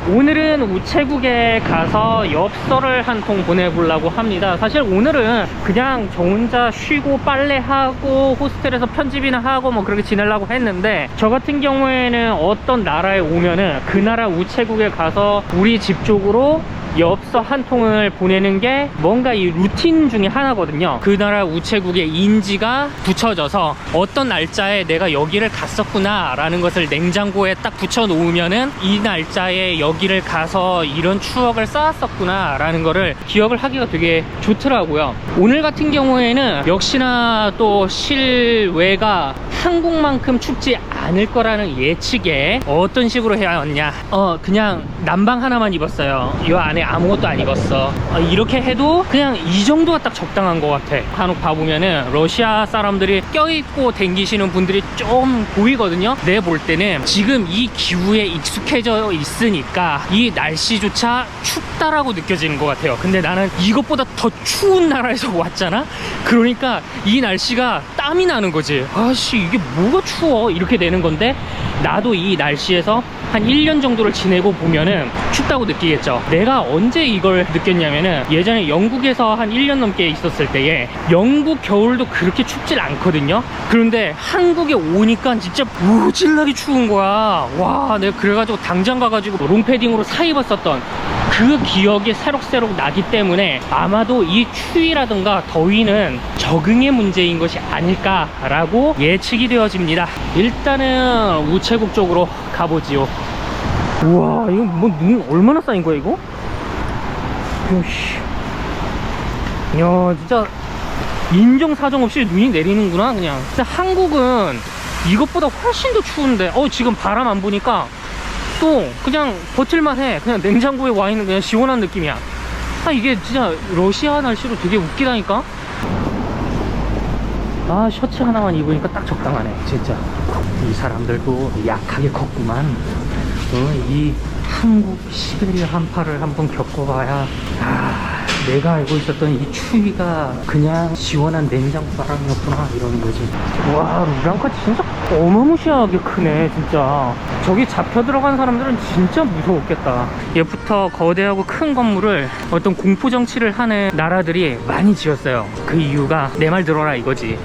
오늘은 우체국에 가서 엽서를 한 통 보내보려고 합니다. 사실 오늘은 그냥 저 혼자 쉬고 빨래하고 호스텔에서 편집이나 하고 뭐 그렇게 지내려고 했는데, 저 같은 경우에는 어떤 나라에 오면은 그 나라 우체국에 가서 우리 집 쪽으로 엽서 한 통을 보내는 게 뭔가 이 루틴 중에 하나거든요. 그 나라 우체국의 인지가 붙여져서 어떤 날짜에 내가 여기를 갔었구나 라는 것을 냉장고에 딱 붙여 놓으면은 이 날짜에 여기를 가서 이런 추억을 쌓았었구나 라는 거를 기억을 하기가 되게 좋더라고요. 오늘 같은 경우에는 역시나 또 실외가 한국만큼 춥지 않을 거라는 예측에 어떤 식으로 해야 하냐, 그냥 남방 하나만 입었어요. 이 안에 아무것도 안 입었어. 이렇게 해도 그냥 이 정도가 딱 적당한 것 같아. 간혹 봐보면은 러시아 사람들이 껴입고 댕기시는 분들이 좀 보이거든요. 내 볼 때는 지금 이 기후에 익숙해져 있으니까 이 날씨조차 춥다라고 느껴지는 것 같아요. 근데 나는 이것보다 더 추운 나라에서 왔잖아. 그러니까 이 날씨가 땀이 나는 거지. 아씨, 이게 뭐가 추워, 이렇게 되는 건데, 나도 이 날씨에서 한 1년 정도를 지내고 보면은 춥다고 느끼겠죠. 내가 언제 이걸 느꼈냐면은, 예전에 영국에서 한 1년 넘게 있었을 때에 영국 겨울도 그렇게 춥질 않거든요. 그런데 한국에 오니까 진짜 무질나게 추운 거야. 와, 내가 그래가지고 당장 가가지고 롱패딩으로 사 입었었던 그 기억이 새록새록 나기 때문에 아마도 이 추위라든가 더위는 적응의 문제인 것이 아닐까라고 예측이 되어집니다. 일단은 우체국 쪽으로 가보지요. 우와, 이거 뭐 눈 얼마나 쌓인 거야 이거? 야, 진짜 인정사정 없이 눈이 내리는구나 그냥. 근데 한국은 이것보다 훨씬 더 추운데, 지금 바람 안 부니까 또 그냥 버틸만 해. 그냥 냉장고에 와 있는 그냥 시원한 느낌이야. 이게 진짜 러시아 날씨로 되게 웃기다니까. 셔츠 하나만 입으니까 딱 적당하네 진짜. 이 사람들도 약하게 컸구만. 이 한국 시베리아 한파를 한번 겪어봐야 내가 알고 있었던 이 추위가 그냥 시원한 냉장고 바람이었구나, 이러는 거지. 와, 루랑카 진짜 어마무시하게 크네 진짜. 저기 잡혀 들어간 사람들은 진짜 무서웠겠다. 얘부터 거대하고 큰 건물을 어떤 공포 정치를 하는 나라들이 많이 지었어요. 그 이유가 내 말 들어라 이거지.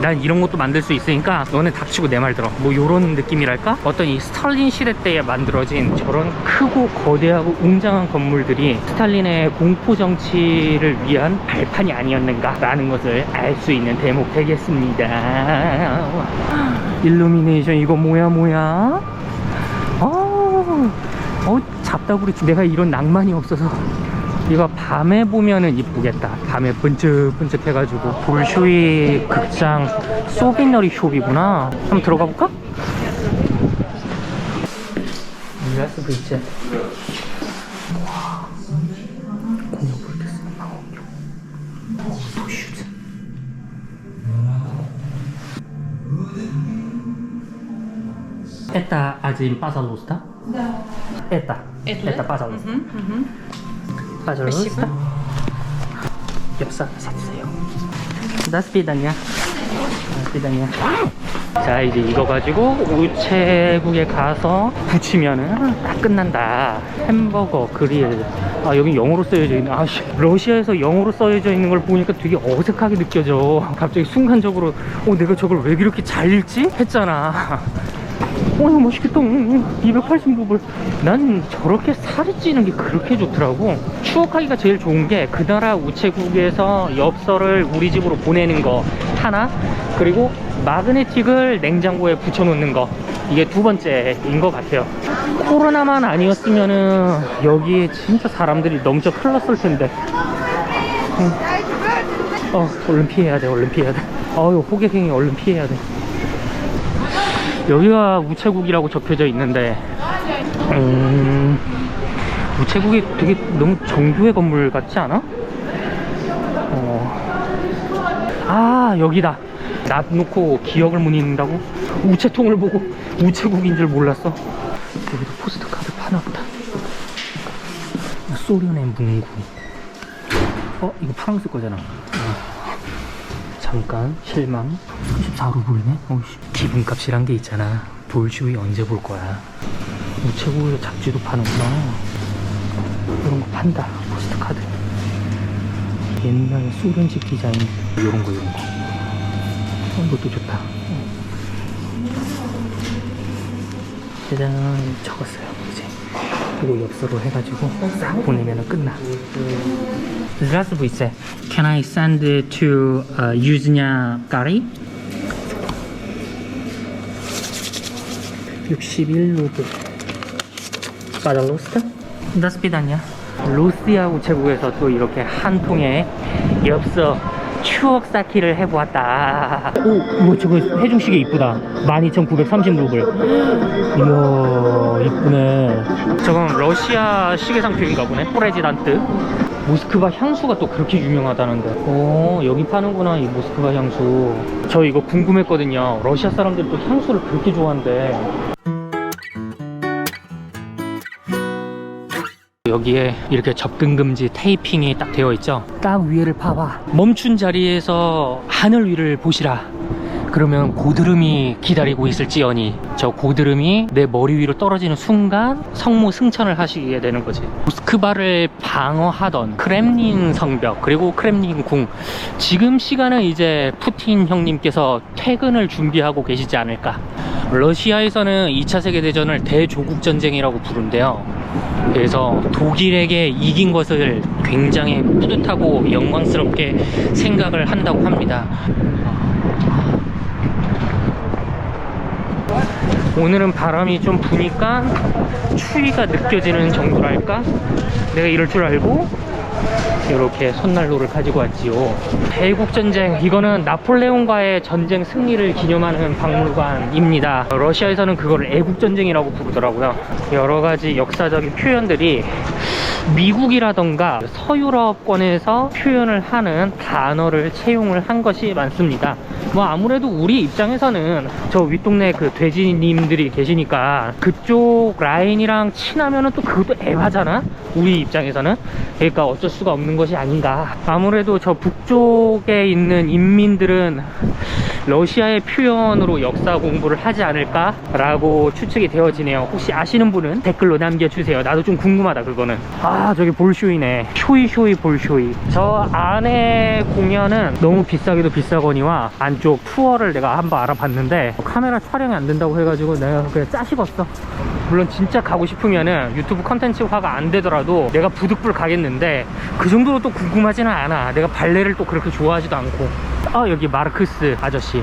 난 이런 것도 만들 수 있으니까 너네 닥치고 내 말 들어, 뭐 요런 느낌이랄까. 어떤 이 스탈린 시대 때에 만들어진 저런 크고 거대하고 웅장한 건물들이 스탈린의 공포 정치를 위한 발판이 아니었는가 라는 것을 알 수 있는 대목 되겠습니다. 일루미네이션 이거 뭐야? 잡다구리. 내가 이런 낭만이 없어서. 이거 밤에 보면은 이쁘겠다. 밤에 번쩍번쩍 해가지고. 볼쇼이 극장 소비너리 숍이구나. 한번 들어가 볼까? 있지. 공연 볼 때 쓰는 망원경. 도슈즈. Это один, пожалуйста. Да. Это, пожалуйста. Пожалуйста. 엽서 사주세요. До свидания. До свидания. 자, 이제 이거 가지고 우체국에 가서 붙이면은 딱 끝난다. 햄버거 그릴. 여기 영어로 써져 있네. 러시아에서 영어로 써져 있는 걸 보니까 되게 어색하게 느껴져. 갑자기 순간적으로 내가 저걸 왜 이렇게 잘 읽지? 했잖아. 이거 맛있겠다. 280루블. 난 저렇게 살이 찌는 게 그렇게 좋더라고. 추억하기가 제일 좋은 게 그 나라 우체국에서 엽서를 우리 집으로 보내는 거 하나, 그리고 마그네틱을 냉장고에 붙여놓는 거. 이게 두 번째인 것 같아요. 코로나만 아니었으면은 여기에 진짜 사람들이 넘쳐 흘렀을 텐데. 얼른 피해야 돼. 호객행위 얼른 피해야 돼. 여기가 우체국이라고 적혀져 있는데, 우체국이 되게 너무 정교의 건물 같지 않아? 여기다. 놔놓고 기억을 못 잊는다고? 우체통을 보고 우체국인 줄 몰랐어. 여기도 포스트카드 파나보다. 소련의 문구. 이거 프랑스 거잖아. 잠깐 실망. 34루블이네. 기분값이란 게 있잖아. 볼쇼이 언제 볼 거야? 우체국에 잡지도 파는구나. 이런 거 판다. 포스트카드. 옛날 소련식 디자인 이런 거. 이것도 좋다. 짜잔, 적었어요. 이제 그리고 엽서로 해가지고 싹 보내면 끝나. Здравствуйте. Can I send it to Южня Gary? 61루블. 빠달로스트? До свидания. 로시아 우체국에서 또 이렇게 한 통의 엽서 추억 쌓기를 해보았다. 오, 저거 해중시계 이쁘다. 12,930루블. 이야, 이쁘네. 저건 러시아 시계 상표인가 보네. 프레지단트. 모스크바 향수가 또 그렇게 유명하다는데. 오, 여기 파는구나, 이 모스크바 향수. 저 이거 궁금했거든요. 러시아 사람들이 또 향수를 그렇게 좋아한대. 여기에 이렇게 접근 금지 테이핑이 딱 되어 있죠. 딱 위에를 봐봐. 멈춘 자리에서 하늘 위를 보시라. 그러면 고드름이 기다리고 있을지언니. 저 고드름이 내 머리 위로 떨어지는 순간 성모 승천을 하시게 되는 거지. 모스크바를 방어하던 크렘린 성벽 그리고 크렘린 궁. 지금 시간은 이제 푸틴 형님께서 퇴근을 준비하고 계시지 않을까. 러시아에서는 2차 세계대전을 대조국전쟁이라고 부른대요. 그래서 독일에게 이긴 것을 굉장히 뿌듯하고 영광스럽게 생각을 한다고 합니다. 오늘은 바람이 좀 부니까 추위가 느껴지는 정도랄까? 내가 이럴 줄 알고 이렇게 손난로를 가지고 왔지요. 대국전쟁, 이거는 나폴레옹과의 전쟁 승리를 기념하는 박물관입니다. 러시아에서는 그걸 애국전쟁이라고 부르더라고요. 여러가지 역사적인 표현들이 미국이라던가 서유럽권에서 표현을 하는 단어를 채용을 한 것이 많습니다. 뭐 아무래도 우리 입장에서는 저 윗동네 그 돼지님들이 계시니까 그쪽 라인이랑 친하면은 또 그것도 애하잖아, 우리 입장에서는. 그러니까 어쩔 수가 없는 것이 아닌가. 아무래도 저 북쪽에 있는 인민들은 러시아의 표현으로 역사 공부를 하지 않을까 라고 추측이 되어지네요. 혹시 아시는 분은 댓글로 남겨주세요. 나도 좀 궁금하다 그거는. 아, 저기 볼쇼이네. 쇼이 볼쇼이. 저 안에 공연은 너무 비싸기도 비싸거니와 안쪽 투어를 내가 한번 알아봤는데 카메라 촬영이 안 된다고 해가지고 내가 그냥 짜식었어. 물론 진짜 가고 싶으면은 유튜브 컨텐츠화가 안 되더라도 내가 부득불 가겠는데 그 정도로 또 궁금하지는 않아. 내가 발레를 또 그렇게 좋아하지도 않고. 아, 여기 마르크스 아저씨.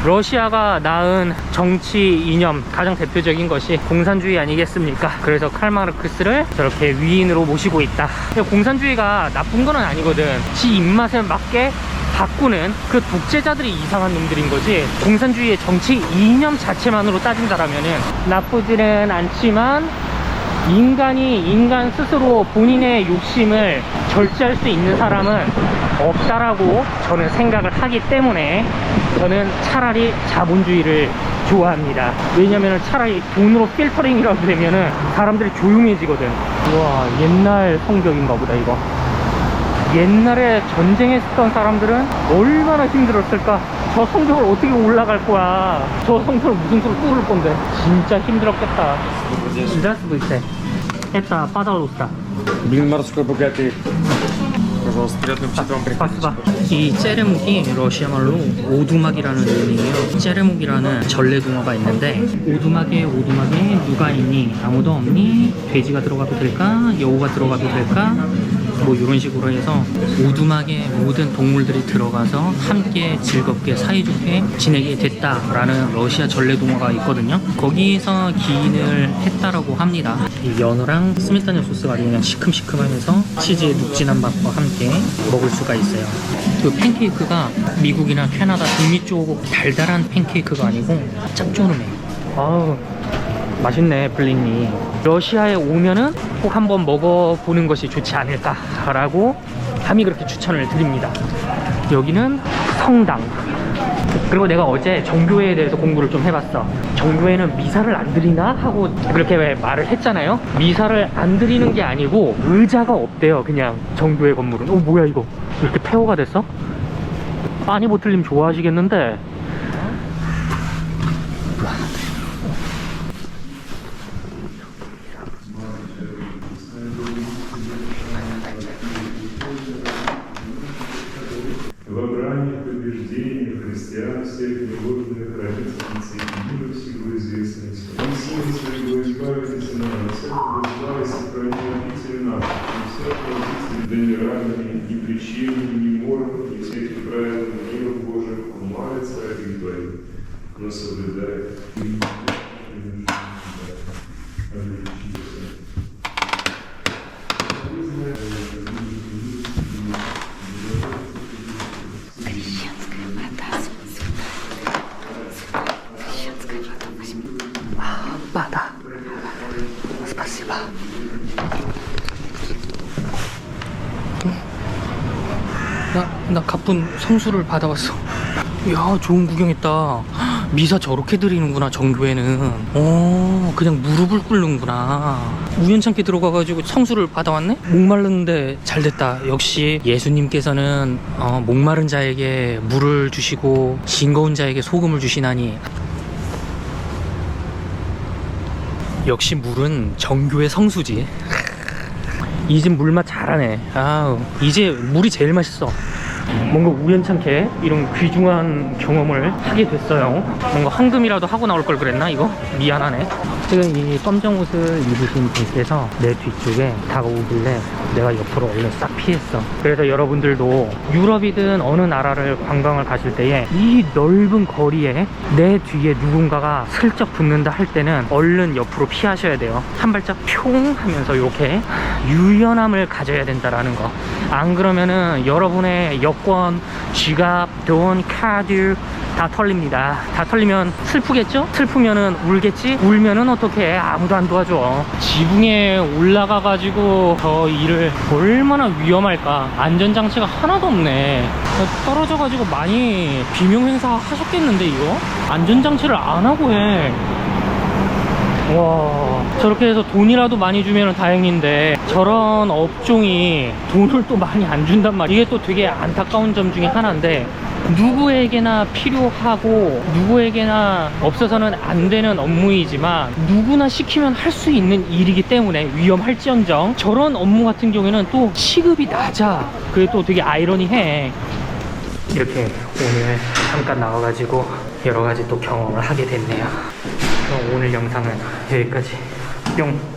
러시아가 낳은 정치 이념 가장 대표적인 것이 공산주의 아니겠습니까? 그래서 칼 마르크스를 저렇게 위인으로 모시고 있다. 공산주의가 나쁜 건 아니거든. 지 입맛에 맞게 바꾸는 그 독재자들이 이상한 놈들인 거지, 공산주의의 정치 이념 자체만으로 따진다라면은 나쁘지는 않지만 인간이 인간 스스로 본인의 욕심을 절제할 수 있는 사람은 없다라고 저는 생각을 하기 때문에 저는 차라리 자본주의를 좋아합니다. 왜냐면은 차라리 돈으로 필터링이라도 되면은 사람들이 조용해지거든. 우와, 옛날 성벽인가 보다 이거. 옛날에 전쟁했었던 사람들은 얼마나 힘들었을까. 저 성벽을 어떻게 올라갈 거야. 저 성벽을 무슨 수로 뚫을 건데. 진짜 힘들었겠다. Здравствуйте. Это пожалуйста. Блин, морской богатырь. Пожалуйста, приятно вообще вам приходить. 이 째레묵이 러시아말로 오두막이라는 의미예요. 째레묵이라는 전래동어가 있는데 오두막에 누가 있니? 아무도 없니? 돼지가 들어가도 될까? 여우가 들어가도 될까? 뭐 이런 식으로 해서 오두막에 모든 동물들이 들어가서 함께 즐겁게 사이좋게 지내게 됐다라는 러시아 전래동어가 있거든요. 거기에서 기인을 했다라고 합니다. 이 연어랑 스미타냐 소스가 아주 그냥 시큼시큼하면서 치즈의 눅진한 맛과 함께 먹을 수가 있어요. 그 팬케이크가 미국이나 캐나다 북미 쪽 달달한 팬케이크가 아니고 짭조름해. 아우, 맛있네. 블린이 러시아에 오면은 꼭 한번 먹어보는 것이 좋지 않을까라고 감히 그렇게 추천을 드립니다. 여기는 성당. 그리고 내가 어제 정교회에 대해서 공부를 좀 해봤어. 정교회는 미사를 안 드리나? 하고 그렇게 말을 했잖아요. 미사를 안 드리는 게 아니고 의자가 없대요. 그냥 정교회 건물은. 뭐야 이거, 이렇게 폐허가 됐어? 빠니보틀님 좋아하시겠는데. христианстве, негодное хранится мира всего известность. И силы своего избавитесь на нас, всякого зла и сохрани обители наши, и всякого обители да не ранами, ни причинами, ни мором, ни всяких правил мира Божия, умалит царь твоих, но соблюдает. 바다. 스파시바. 나 가쁜 성수를 받아왔어. 야, 좋은 구경했다. 미사 저렇게 드리는구나, 정교회는. 그냥 무릎을 꿇는구나. 우연찮게 들어가가지고 성수를 받아왔네? 목말랐는데 잘됐다. 역시 예수님께서는 목마른 자에게 물을 주시고 싱거운 자에게 소금을 주시나니, 역시 물은 정교의 성수지. 이 집 물맛 잘하네. 아우, 이제 물이 제일 맛있어. 뭔가 우연찮게 이런 귀중한 경험을 하게 됐어요. 뭔가 황금이라도 하고 나올 걸 그랬나 이거? 미안하네. 지금 이 검정 옷을 입으신 분께서 내 뒤쪽에 다가오길래 내가 옆으로 얼른 싹 피했어. 그래서 여러분들도 유럽이든 어느 나라를 관광을 가실 때에 이 넓은 거리에 내 뒤에 누군가가 슬쩍 붙는다 할 때는 얼른 옆으로 피하셔야 돼요. 한 발짝 뿅 하면서 이렇게 유연함을 가져야 된다라는 거. 안 그러면은 여러분의 여권, 지갑, 돈, 카드 다 털립니다. 다 털리면 슬프겠죠? 슬프면은 울겠지? 울면은 어떡해? 아무도 안 도와줘. 지붕에 올라가가지고 저 일을 얼마나 위험할까? 안전장치가 하나도 없네. 떨어져가지고 많이 비명행사 하셨겠는데 이거? 안전장치를 안 하고 해. 와, 저렇게 해서 돈이라도 많이 주면 다행인데 저런 업종이 돈을 또 많이 안 준단 말이야. 이게 또 되게 안타까운 점 중에 하나인데, 누구에게나 필요하고 누구에게나 없어서는 안 되는 업무이지만 누구나 시키면 할 수 있는 일이기 때문에 위험할지언정 저런 업무 같은 경우에는 또 시급이 낮아. 그게 또 되게 아이러니해. 이렇게 오늘 잠깐 나와가지고 여러가지 또 경험을 하게 됐네요. 그럼 오늘 영상은 여기까지. 뿅.